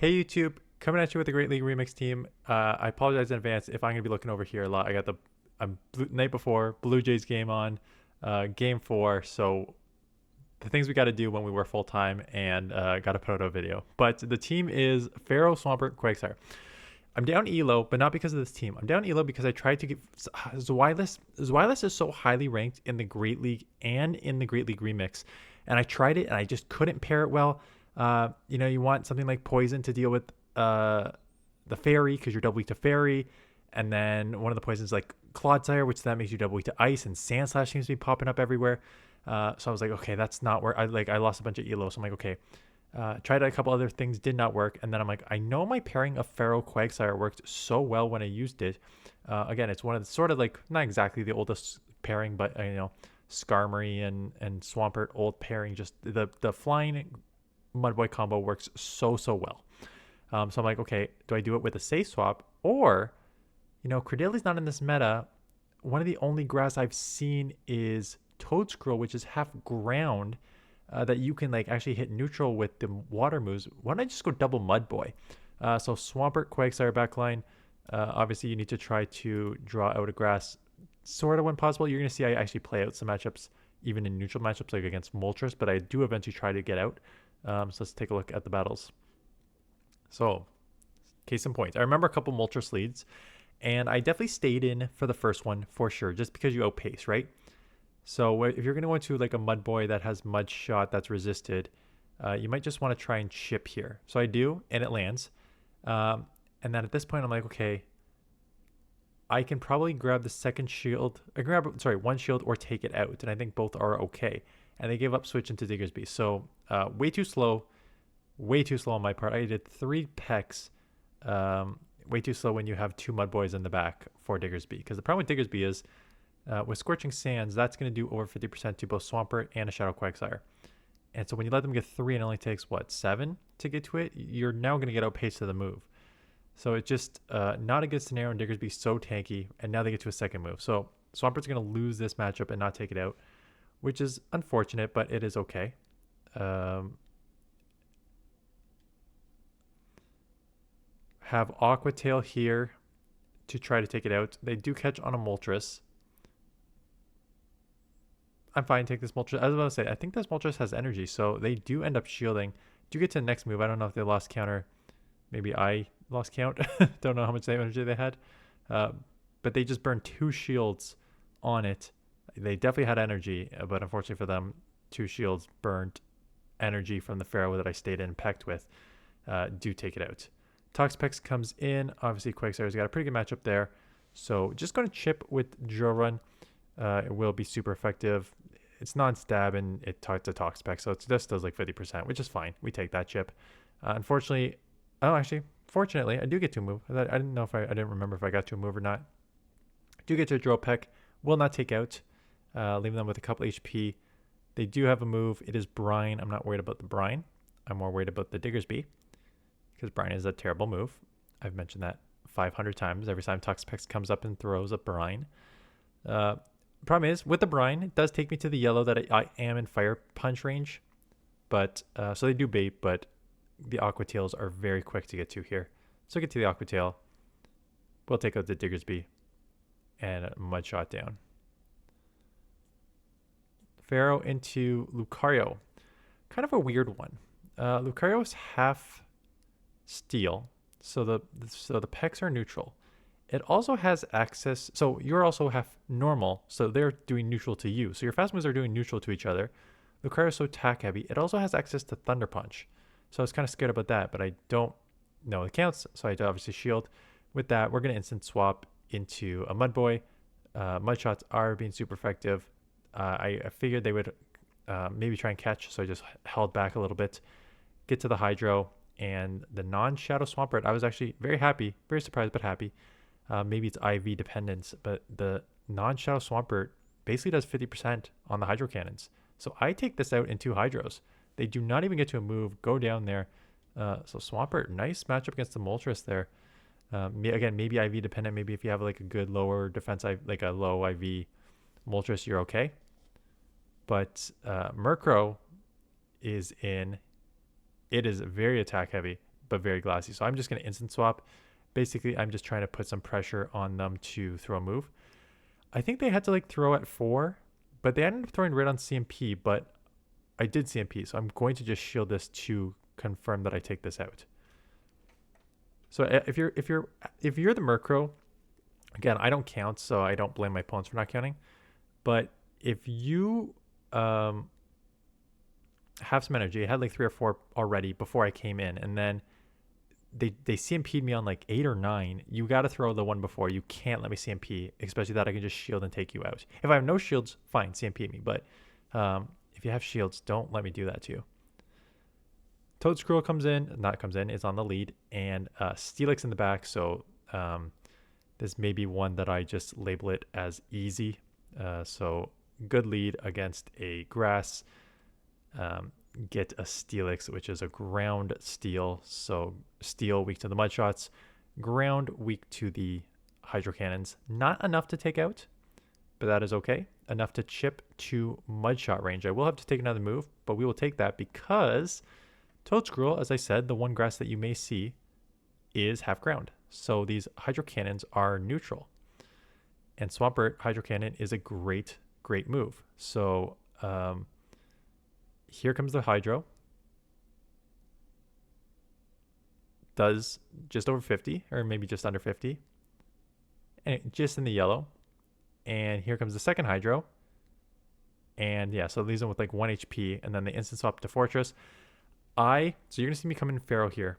Hey YouTube, coming at you with the Great League Remix team. I apologize in advance if I'm gonna be looking over here a lot. I got the night before Blue Jays game on, game 4. So the things we got to do when we were full time and got to put out a video. But the team is fearow, swampert, quagsire. I'm down elo, but not because of this team. I'm down elo because I tried to get Zweilous. Zweilous is so highly ranked in the Great League and in the Great League Remix, and I tried it and I just couldn't pair it well. You want something like poison to deal with the fairy because you're double weak to fairy, and then one of the poisons like quagsire, which that makes you double weak to ice, and Sandslash seems to be popping up everywhere. So I was like, okay, that's not where I lost a bunch of elo. So I'm like, okay, tried a couple other things, did not work, and then I'm like, I know my pairing of fearow quagsire worked so well when I used it. Again, it's one of the sort of like not exactly the oldest pairing, but Skarmory and Swampert old pairing. Just the flying MUDBOY combo works so well. So I'm like, okay, do I do it with a safe swap or, CRADILY's not in this meta. One of the only grass I've seen is Toadscool, which is half ground, that you can like actually hit neutral with the water moves. Why don't I just go double MUDBOY? So Swampert, Quagsire backline. Obviously, you need to try to draw out a grass sort of when possible. You're going to see I actually play out some matchups, even in neutral matchups like against Moltres, but I do eventually try to get out. So let's take a look at the battles. So, case in point, I remember a couple Moltres leads, and I definitely stayed in for the first one for sure, just because you outpace, right? So if you're going to go into like a MUDBOY that has Mud Shot that's resisted, you might just want to try and chip here. So I do, and it lands. And then at this point, I'm like, okay, I can probably grab the second shield. I can grab, one shield or take it out. And I think both are okay. And they gave up switch into Diggersby. So way too slow on my part. I did 3 pecks. Way too slow when you have 2 MUDBOYs in the back for Diggersby. Because the problem with Diggersby is with Scorching Sands, that's going to do over 50% to both Swampert and a Shadow Quagsire. And so when you let them get 3 and it only takes, 7 to get to it, you're now going to get outpaced to the move. So it's just not a good scenario, and Diggersby's so tanky, and now they get to a second move. So Swampert's going to lose this matchup and not take it out, which is unfortunate, but it is okay. Have Aqua Tail here to try to take it out. They do catch on a Moltres. I'm fine, take this Moltres. I was about to say, I think this Moltres has energy, so they do end up shielding. Do get to the next move. I don't know if they lost counter. Maybe I lost count. Don't know how much energy they had. But they just burned 2 shields on it. They definitely had energy, but unfortunately for them, 2 shields burned energy from the fearow that I stayed in and pecked with. Do take it out. Toxpex comes in. Obviously, Quagsire's got a pretty good matchup there. So just going to chip with Drill Run. It will be super effective. It's non-stab and it talks to Toxpex, so it just does like 50%, which is fine. We take that chip. Fortunately, I do get to a move. I didn't know if I didn't remember if I got to a move or not. Do get to a Drill Peck. Will not take out. Leaving them with a couple HP. They do have a move. It is Brine. I'm not worried about the Brine. I'm more worried about the Diggersby, because Brine is a terrible move. I've mentioned that 500 times every time Toxpex comes up and throws a Brine. Problem is, with the Brine, it does take me to the yellow that I am in Fire Punch range. But, so they do bait, but the Aqua Tails are very quick to get to here. So get to the Aqua Tail. We'll take out the Diggersby and a Mud Shot down. Fearow into Lucario. Kind of a weird one. Lucario is half steel, so the pecs are neutral. It also has access, so you're also half normal, so they're doing neutral to you. So your fast moves are doing neutral to each other. Lucario is so attack heavy. It also has access to Thunder Punch. So I was kind of scared about that, but I don't know it counts, so I obviously shield. With that, we're going to instant swap into a MUDBOY. Mud Shots are being super effective. I figured they would maybe try and catch, so I just held back a little bit. Get to the Hydro, and the non-Shadow Swampert, I was actually very happy, very surprised but happy. Maybe it's IV dependence, but the non-Shadow Swampert basically does 50% on the Hydro Cannons. So I take this out in 2 Hydros. They do not even get to a move, go down there. So Swampert, nice matchup against the Moltres there. Again, maybe IV dependent. Maybe if you have like a good lower defense, like a low IV Moltres, you're okay. But Murkrow is in. It is very attack heavy. but very glassy. So I'm just going to instant swap. Basically, I'm just trying to put some pressure on them to throw a move. I think they had to like throw at 4, but they ended up throwing right on CMP, but I did CMP, so I'm going to just shield this to confirm that I take this out. So if you're the Murkrow, again, I don't count, so I don't blame my opponents for not counting. But if you have some energy, I had like 3 or 4 already before I came in, and then they CMP'd me on like 8 or 9. You got to throw the one before. You can't let me CMP, especially that I can just shield and take you out. If I have no shields, fine, CMP me. But if you have shields, don't let me do that to you. Toadscool is on the lead, and Steelix in the back. So this may be one that I just label it as easy. So good lead against a grass. Get a Steelix, which is a ground steel. So steel weak to the mud shots, ground weak to the hydro cannons. Not enough to take out, but that is okay. Enough to chip to mud shot range. I will have to take another move, but we will take that because Toadscool, as I said, the one grass that you may see is half ground. So these hydro cannons are neutral. And Swampert hydro cannon is a great move. So here comes the hydro. Does just over 50, or maybe just under 50. And just in the yellow. And here comes the second hydro. And yeah, so it leaves them with like 1 HP. And then they instant swap to Fortress. So you're going to see me come in fearow here.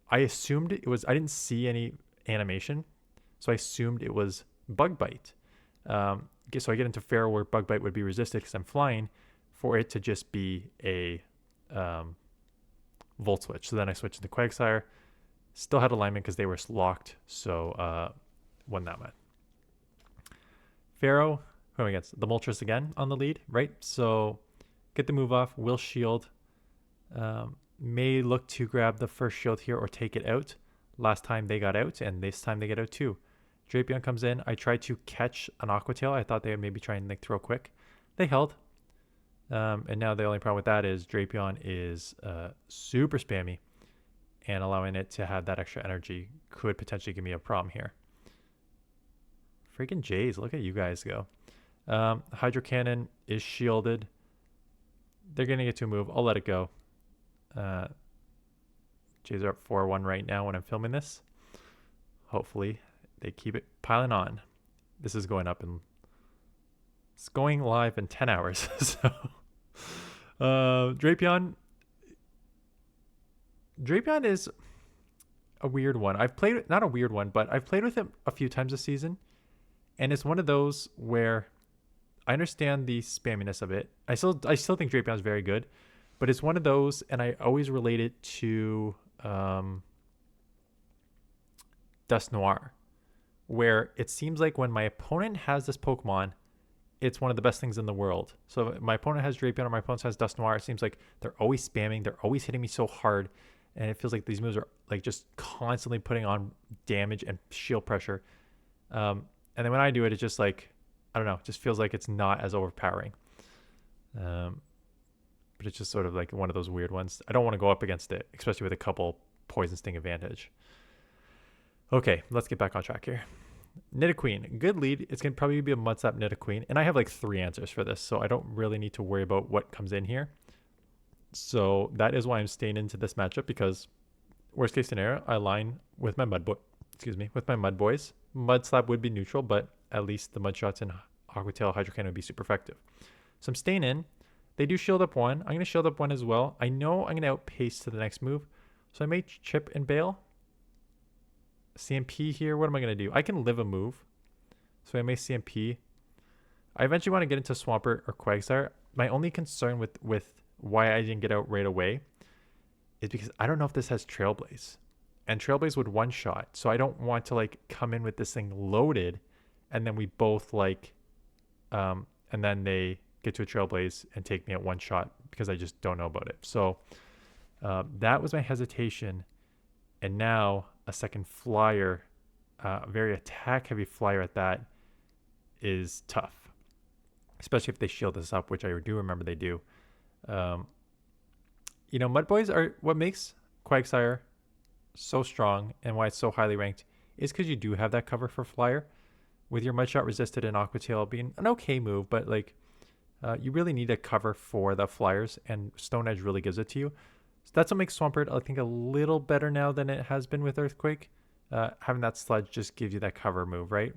I assumed it was, I didn't see any animation. So I assumed it was Bug Bite. So I get into fearow where Bug Bite would be resisted because I'm flying, for it to just be a Volt Switch. So then I switched to Quagsire. Still had alignment because they were locked. So won that one. Fearow, who am I against? The Moltres again on the lead, right? So get the move off, will shield. May look to grab the first shield here or take it out. Last time they got out, and this time they get out too. Drapion comes in. I tried to catch an Aqua Tail. I thought they would maybe try and like throw quick. They held. And now the only problem with that is Drapion is super spammy, and allowing it to have that extra energy could potentially give me a problem here. Freaking Jays, look at you guys go. Hydro Cannon is shielded. They're going to get to a move. I'll let it go. Jays are up 4-1 right now when I'm filming this. Hopefully they keep it piling on. This is going up in... It's going live in 10 hours. So, Drapion is a weird one. I've played, not a weird one, but I've played with him a few times this season. And it's one of those where I understand the spamminess of it. I still think Drapion is very good, but it's one of those, and I always relate it to Dust Noir, where it seems like when my opponent has this Pokemon, it's one of the best things in the world. So if my opponent has Drapion or my opponent has Dust Noir, it seems like they're always spamming. They're always hitting me so hard. And it feels like these moves are like just constantly putting on damage and shield pressure. And then when I do it, it's just like, I don't know, it just feels like it's not as overpowering. But it's just sort of like one of those weird ones. I don't want to go up against it, especially with a couple Poison Sting advantage. Okay, let's get back on track here. Nidoqueen, good lead. It's going to probably be a Mud Slap Nidoqueen. And I have like 3 answers for this, so I don't really need to worry about what comes in here. So that is why I'm staying into this matchup, because worst case scenario, I align with my Mudboys. Mud Slap would be neutral, but at least the Mud Shots and Aqua Tail Hydro Cannon would be super effective. So I'm staying in. They do shield up 1. I'm going to shield up 1 as well. I know I'm going to outpace to the next move. So I may chip and bail. CMP here. What am I going to do? I can live a move. So I may CMP. I eventually want to get into Swampert or Quagsire. My only concern with why I didn't get out right away is because I don't know if this has Trailblaze. And Trailblaze would one-shot. So I don't want to like come in with this thing loaded and then we both like and then they get to a Trailblaze and take me at one shot because I just don't know about it. So that was my hesitation. And now a second flyer, very attack heavy flyer at that, is tough, especially if they shield this up, which I do remember they do. You know, Mudboys are what makes Quagsire so strong and why it's so highly ranked is because you do have that cover for Flyer. With your Mudshot resisted and Aqua Tail being an okay move, but like you really need a cover for the Flyers, and Stone Edge really gives it to you. So that's what makes Swampert, I think, a little better now than it has been with Earthquake. Having that Sludge just gives you that cover move, right?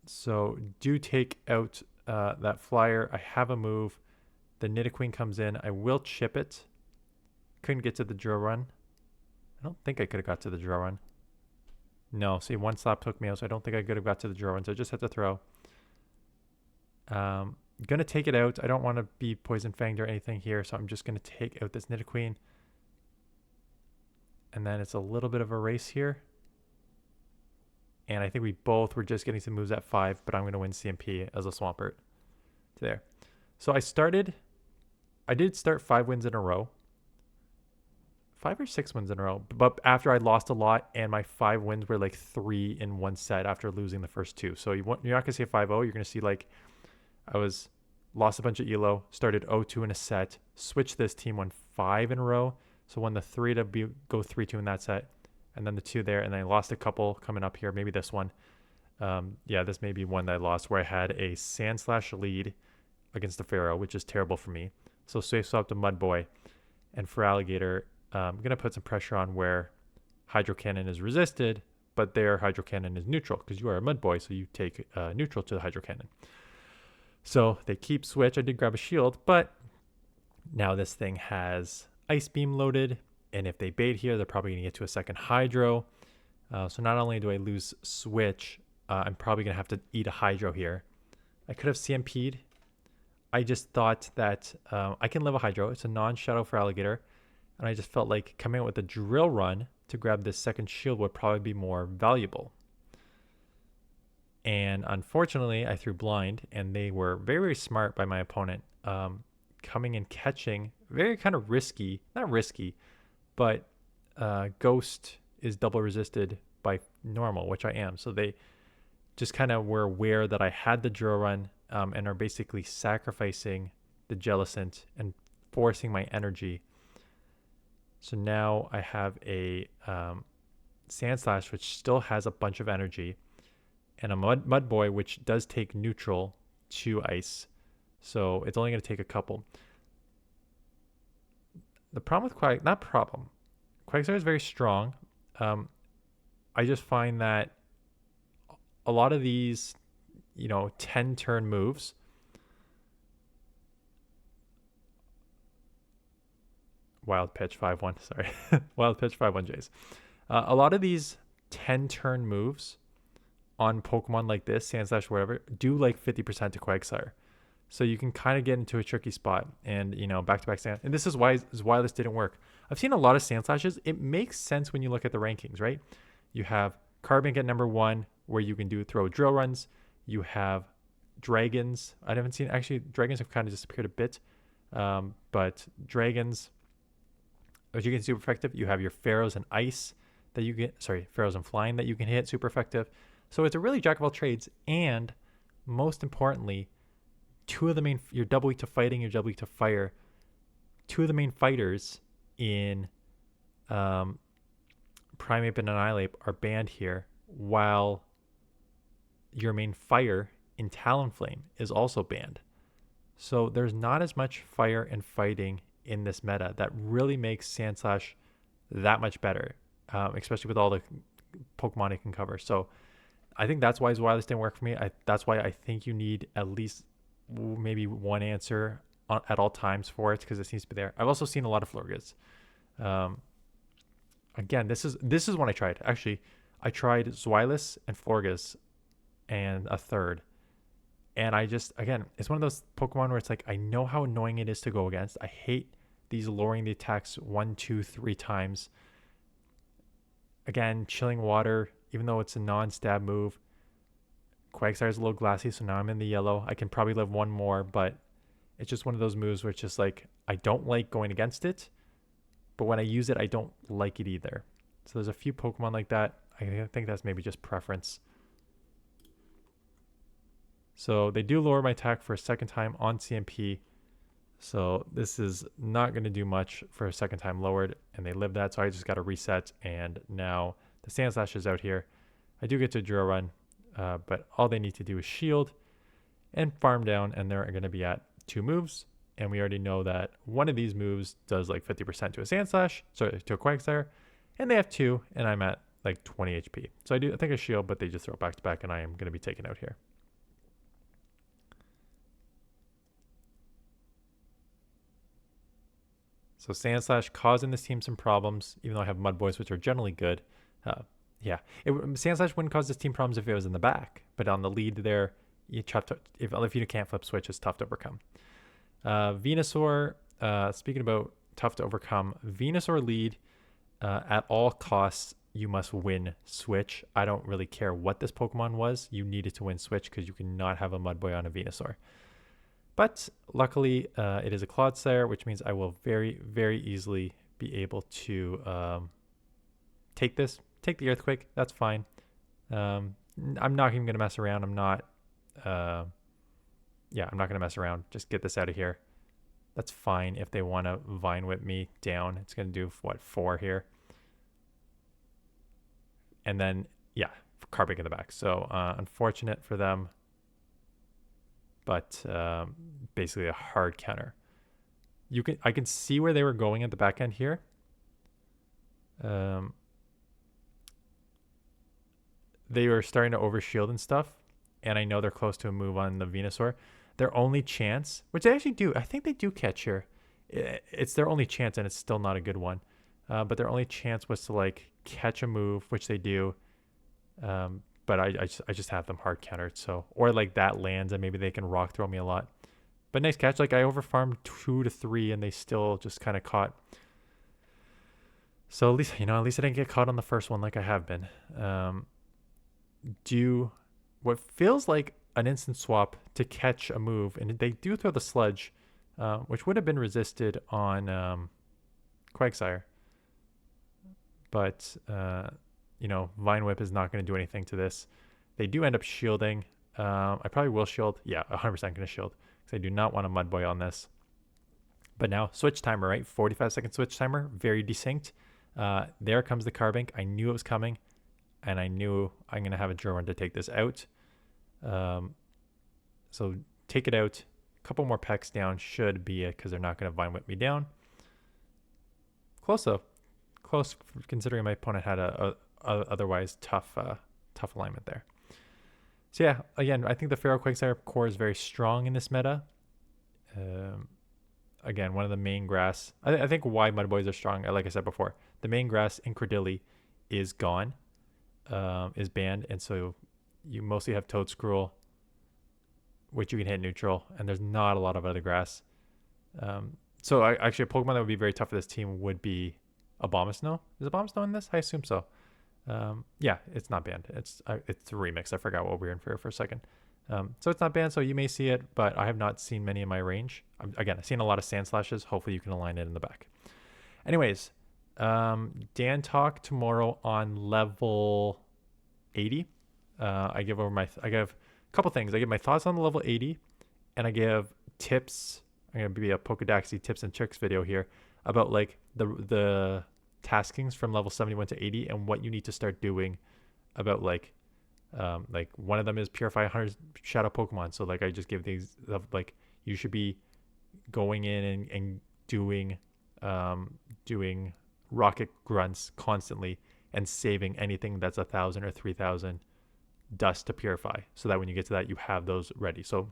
So do take out that Flyer. I have a move. The Nidoqueen comes in. I will chip it. Couldn't get to the drill run. I don't think I could have got to the drill run. No, see, one slap took me out, so I don't think I could have got to the drill run, so I just had to throw. Gonna take it out. I don't want to be Poison Fanged or anything here, so I'm just gonna take out this Nidoqueen. And then it's a little bit of a race here. And I think we both were just getting some moves at 5, but I'm going to win CMP as a Swampert. There. So I did start 5 wins in a row. 5 or 6 wins in a row. But after I lost a lot, and my 5 wins were like 3 in one set after losing the first 2. So you're not going to see a 5-0. You're going to see like I lost a bunch of ELO, started 0-2 in a set, switched this team, won 5 in a row. So won the 3 to go 3-2 in that set. And then the 2 there, and then I lost a couple coming up here. Maybe this one. Yeah, this may be one that I lost where I had a Sandslash lead against the fearow, which is terrible for me. So safe swap to Mudboy. And for Alligator, I'm going to put some pressure on where Hydro Cannon is resisted, but their Hydro Cannon is neutral because you are a Mudboy, so you take neutral to the Hydro Cannon. So they keep switch. I did grab a shield, but now this thing has Ice Beam loaded. And if they bait here, they're probably going to get to a second Hydro. So not only do I lose Switch, I'm probably going to have to eat a Hydro here. I could have CMP'd. I just thought that I can live a Hydro. It's a non-shadow for Alligator. And I just felt like coming out with a Drill Run to grab this second shield would probably be more valuable. And unfortunately, I threw blind. And they were very, very smart by my opponent. Coming and catching. Very kind of risky. Not risky. But Ghost is double resisted by normal, which I am. So they just kind of were aware that I had the drill run and are basically sacrificing the Jellicent and forcing my energy. So now I have a Sandslash, which still has a bunch of energy, and a Mudboy, which does take neutral to ice. So it's only going to take a couple. The problem with Quagsire is very strong. I just find that a lot of these, 10 turn moves Wild Pitch 5-1, sorry. Wild Pitch 5-1 Jays. A lot of these 10 turn moves on Pokemon like this, Sandslash, whatever, do like 50% to Quagsire. So you can kind of get into a tricky spot and, back-to-back Sand. And this is why this didn't work. I've seen a lot of Sandslashes. It makes sense when you look at the rankings, right? You have Carbink at number 1, where you can throw drill runs. You have Dragons. I haven't seen, actually, Dragons have kind of disappeared a bit. But Dragons, as you can super effective. You have your Fearows and Ice that you get, Fearows and Flying that you can hit, super effective. So it's a really jack of all trades. And most importantly, you're double weak to fighting, you're double weak to fire. 2 of the main fighters in Primeape and Annihilape are banned here, while your main fire in Talonflame is also banned. So there's not as much fire and fighting in this meta that really makes Sandslash that much better, especially with all the Pokemon it can cover. So I think that's why this didn't work for me. That's why I think you need at least maybe one answer at all times for it, because it seems to be there. I've also seen a lot of Florges. Again, this is one I tried. Actually, I tried Zweilous and Florges and a third. And again, it's one of those Pokemon where it's like, I know how annoying it is to go against. I hate these lowering the attacks 1, 2, 3 times. Again, Chilling Water, even though it's a non-stab move. Quagsire is a little glassy, so now I'm in the yellow. I can probably live one more, but it's just one of those moves where it's just like, I don't like going against it, but when I use it, I don't like it either. So there's a few Pokemon like that. I think that's maybe just preference. So they do lower my attack for a second time on CMP. So this is not going to do much for a second time lowered, and they live that. So I just got to reset, and now the Sandslash is out here. I do get to draw run, but all they need to do is shield and farm down, and they're going to be at 2 moves. And we already know that one of these moves does like 50% to a Sandslash, sorry, to a quagsire, and they have 2, and I'm at like 20 HP. So I think a shield, but they just throw it back to back, and I am going to be taken out here. So Sandslash causing this team some problems, even though I have Mudboys, which are generally good. Yeah, Sandslash wouldn't cause this team problems if it was in the back, but on the lead there, if you can't flip switch, it's tough to overcome. Venusaur, speaking about tough to overcome, Venusaur lead, at all costs, you must win switch. I don't really care what this Pokemon was. You needed to win switch because you cannot have a Mudboy on a Venusaur. But luckily, it is a quagsire, which means I will very, very easily be able to take the Earthquake. That's fine. I'm not even going to mess around. I'm not going to mess around. Just get this out of here. That's fine if they want to Vine Whip me down. It's going to do, what, 4 here? And then, yeah, Carbink in the back. So unfortunate for them, but basically a hard counter. I can see where they were going at the back end here. They were starting to overshield and stuff, and I know they're close to a move on the Venusaur. Their only chance, which they actually do, I think they do catch here. It's their only chance, and it's still not a good one. But their only chance was to like catch a move, which they do. But I just have them hard countered. So, or like that lands and maybe they can rock throw me a lot. But nice catch. Like I overfarmed 2 to 3 and they still just kind of caught. So at least I didn't get caught on the first one like I have been. Do what feels like an instant swap to catch a move, and they do throw the sludge, which would have been resisted on quagsire. But Vine Whip is not going to do anything to this. They do end up shielding. I probably will shield. Yeah, 100% going to shield because I do not want a Mudboy on this. But now, switch timer, right? 45-second switch timer, very desynced. There comes the Carbink. I knew it was coming, and I knew I'm going to have a draw run to take this out. So take it out. A couple more pecks down should be it because they're not going to Vine Whip me down. Close though. Close considering my opponent had a otherwise tough alignment there. So yeah, again, I think the fearow quagsire core is very strong in this meta. Again, one of the main grass. I think why Mudboys are strong, like I said before, the main grass in CRADILY is gone, is banned, and so you mostly have Toadscool, which you can hit neutral, and there's not a lot of other grass. So actually, a Pokemon that would be very tough for this team would be Abomasnow. Is Abomasnow in this? I assume so. Yeah, it's not banned. It's a remix. I forgot what we were in for a second. So it's not banned, so you may see it, but I have not seen many in my range. Again, I've seen a lot of Sandslashes. Hopefully you can align it in the back. Anyways, Dan talk tomorrow on level 80. I give a couple things. I give my thoughts on the level 80, and I give tips. I'm going to be a Poke Daxi tips and tricks video here about like the taskings from level 71 to 80 and what you need to start doing about like one of them is purify 100 shadow Pokemon. So like I just give these like you should be going in and doing rocket grunts constantly and saving anything that's 1,000 or 3,000 dust to purify, so that when you get to that you have those ready. So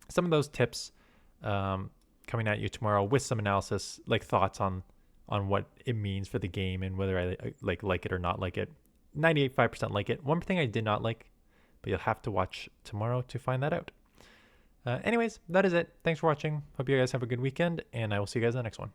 some of those tips coming at you tomorrow with some analysis, like thoughts on what it means for the game and whether I like it or not like it. 98.5% like it. One thing I did not like, but you'll have to watch tomorrow to find that out. Anyways, that is it. Thanks for watching. Hope you guys have a good weekend, and I will see you guys in the next one.